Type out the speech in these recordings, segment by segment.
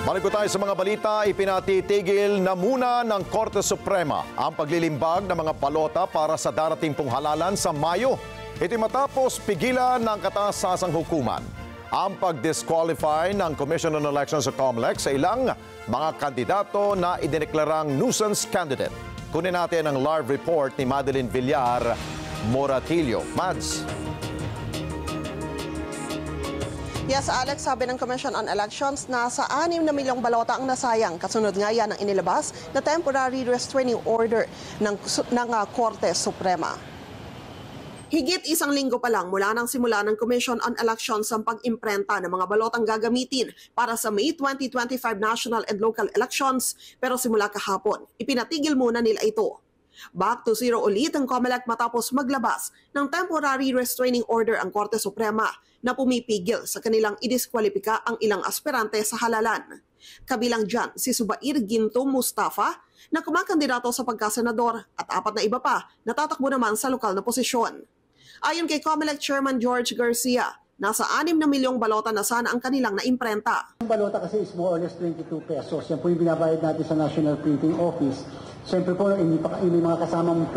Balik po tayo sa mga balita. Ipinatitigil na muna ng Korte Suprema ang paglilimbag ng mga balota para sa darating pong halalan sa Mayo. Ito matapos pigilan ng katasasang hukuman ang pag-disqualify ng Commission on Elections sa COMELEC sa ilang mga kandidato na idineklarang nuisance candidate. Kunin natin ang live report ni Madeline Villar Moratillo. Mads. Yes, Alex, sabi ng Commission on Elections na sa 6 na milyong balota ang nasayang. Kasunod nga yan ang inilabas na temporary restraining order ng Korte Suprema. Higit isang linggo pa lang mula nang simula ng Commission on Elections ang pag-imprenta ng mga balotang gagamitin para sa May 2025 national and local elections, pero simula kahapon, ipinatigil muna nila ito. Back to zero ulit ang COMELEC matapos maglabas ng temporary restraining order ang Korte Suprema na pumipigil sa kanilang idiskwalipika ang ilang aspirante sa halalan. Kabilang dyan si Zubair Ginto Mustafa na kumakandidato sa pagkasenador at 4 na iba pa na tatakbo naman sa lokal na posisyon. Ayon kay COMELEC Chairman George Garcia, nasa 6 na milyong balota na sana ang kanilang naimprenta. Ang balota kasi is more or less 22 pesos. Yan po yung binabayad natin sa National Printing Office. Siyempre po, may mga kasamang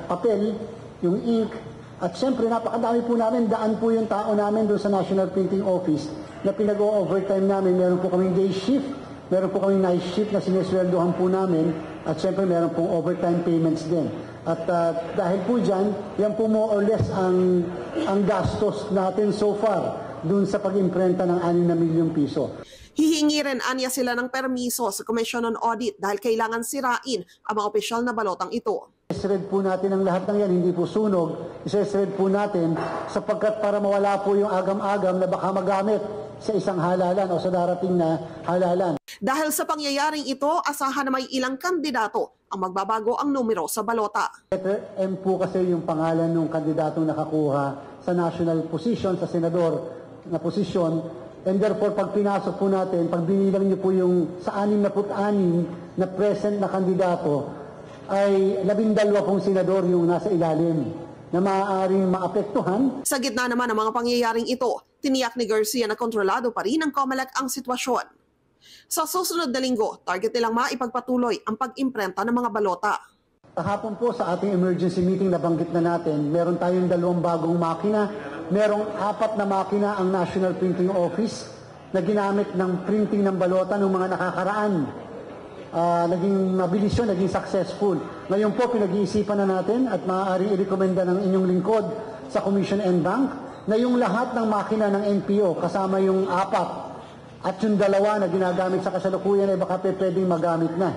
papel, yung ink, at siyempre napakadami po namin, daan po yung tao namin doon sa National Printing Office na pinag-o-overtime namin. Meron po kaming day shift, meron po kaming night shift na sinesweldohan po namin, at siyempre meron pong overtime payments din. At dahil po dyan, yan po more or less ang gastos natin so far dun sa pag-imprenta ng 6 na milyong piso. Hihingi rin anya sila ng permiso sa Commission on Audit dahil kailangan sirain ang mga opisyal na balotang ito. Isesred po natin ang lahat ng yan, hindi po sunog. Isesred po natin sapagkat para mawala po yung agam-agam na baka magamit sa isang halalan o sa darating na halalan. Dahil sa pangyayaring ito, asahan na may ilang kandidato ang magbabago ang numero sa balota. Letter M po kasi yung pangalan ng kandidatong nakakuha sa national position, sa senador na posisyon. And therefore, pag pinasok po natin, pag binilang niyo po yung sa 66 na present na kandidato, ay 12 pong senador yung nasa ilalim na maaaring maapektuhan. Sa gitna naman ng mga pangyayaring ito, tiniyak ni Garcia na kontrolado pa rin ng COMELEC ang sitwasyon. Sa susunod na linggo, target nilang maipagpatuloy ang pag-imprenta ng mga balota. Kahapon po sa ating emergency meeting nabanggit na natin, meron tayong 2 bagong makina, merong 4 na makina ang National Printing Office na ginamit ng printing ng balota ng mga nakakaraan. Naging mabilis yun, naging successful. Ngayon po, pinag-iisipan na natin at maaaring i-recommenda ng inyong lingkod sa Commission and Bank na yung lahat ng makina ng NPO, kasama yung 4 at yung 2 na ginagamit sa kasalukuyan ay baka pwedeng magamit na.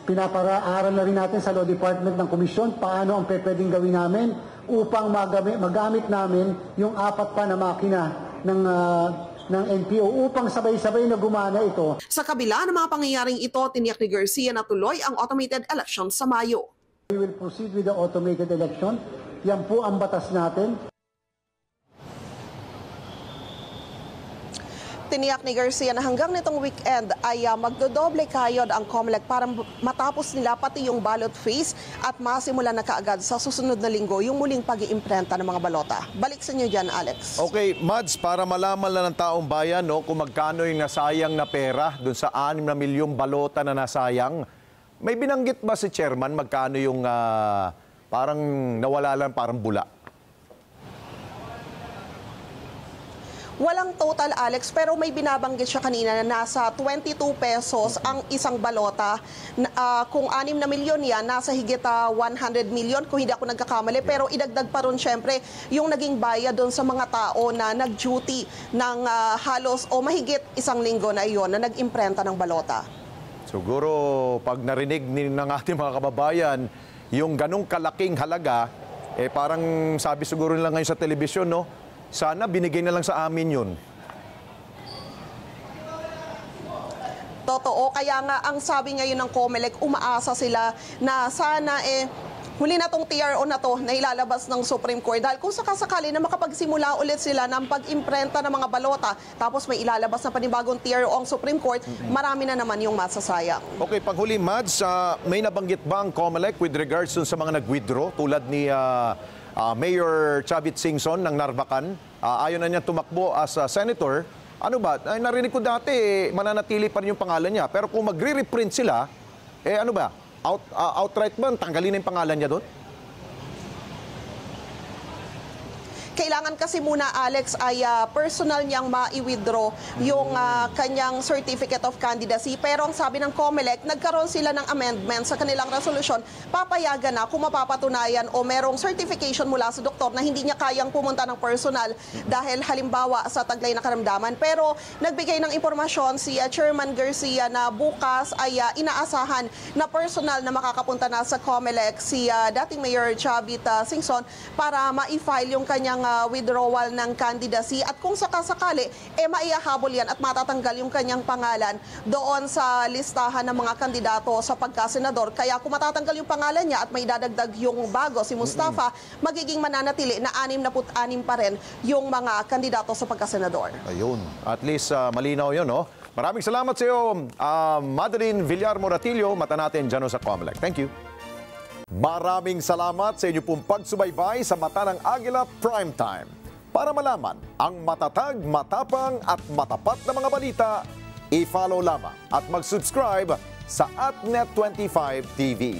Pinapara-aral na rin natin sa Law Department ng Komisyon paano ang pwedeng gawin namin upang magamit namin yung 4 pa na makina ng NPO upang sabay-sabay na gumana ito. Sa kabila ng mga pangyayaring ito, tiniyak ni Garcia na tuloy ang automated election sa Mayo. We will proceed with the automated election. Yan po ang batas natin. Tiniyak ni Garcia na hanggang nitong weekend ay magdodoble kayod ang COMELEC para matapos nila pati yung ballot phase at masimulan na kaagad sa susunod na linggo yung muling pag-iimprenta ng mga balota. Balik sa inyo dyan, Alex. Okay, Mads, para malaman lang ng taong bayan kung magkano yung nasayang na pera dun sa 6 na milyong balota na nasayang, may binanggit ba si Chairman magkano yung parang nawala lang, parang bula? Walang total, Alex, pero may binabanggit siya kanina na nasa 22 pesos ang isang balota. Kung 6 na milyon yan, nasa higit 100 milyon kung hindi ako nagkakamali. Pero idagdag pa rin syempre yung naging bayad doon sa mga tao na nag-duty ng halos o mahigit isang linggo na iyon na nag-imprenta ng balota. Siguro pag narinig ng ating mga kababayan yung ganong kalaking halaga, parang sabi siguro nila ngayon sa telebisyon, no? Sana binigay na lang sa amin yun. Totoo, kaya nga ang sabi ngayon ng COMELEC, umaasa sila na sana huli na tong TRO na to na ilalabas ng Supreme Court. Dahil kung sakasakali na makapagsimula ulit sila ng pag-imprenta ng mga balota, tapos may ilalabas na panibagong TRO ang Supreme Court, marami na naman yung masasayang. Okay, panghuli, Mads, may nabanggit ba ang COMELEC with regards sa mga nag-withdraw tulad ni Mayor Chavit Singson ng Narvacan? Ayon na niya tumakbo as senator ano ba, ay, narinig ko dati, mananatili pa rin yung pangalan niya. Pero kung magre-reprint sila, ano ba, outright ba, tanggalin na yung pangalan niya doon? Kailangan kasi muna, Alex, ay personal niyang ma-withdraw yung kanyang certificate of candidacy. Pero ang sabi ng COMELEC, nagkaroon sila ng amendment sa kanilang resolution, papayagan na kung mapapatunayan o merong certification mula sa doktor na hindi niya kayang pumunta ng personal dahil halimbawa sa taglay na karamdaman. Pero nagbigay ng impormasyon si Chairman Garcia na bukas ay inaasahan na personal na makakapunta na sa COMELEC si dating Mayor Chavit Singson para ma-file yung kanyang withdrawal ng candidacy at kung sakasakali, maiahabol yan at matatanggal yung kanyang pangalan doon sa listahan ng mga kandidato sa pagkasenador. Kaya kung matatanggal yung pangalan niya at may dadagdag yung bago, si Mustafa, magiging mananatili na 66 pa rin yung mga kandidato sa pagkasenador. Ayun, at least malinaw yun, no? Maraming salamat sa iyo, Madeline Villar Moratillo, mata natin dyan sa COMELEC. Thank you. Maraming salamat sa inyo pong pagsubaybay sa Mata ng Agila Primetime. Para malaman ang matatag, matapang at matapat na mga balita, i-follow lamang at mag-subscribe sa @Net25 TV.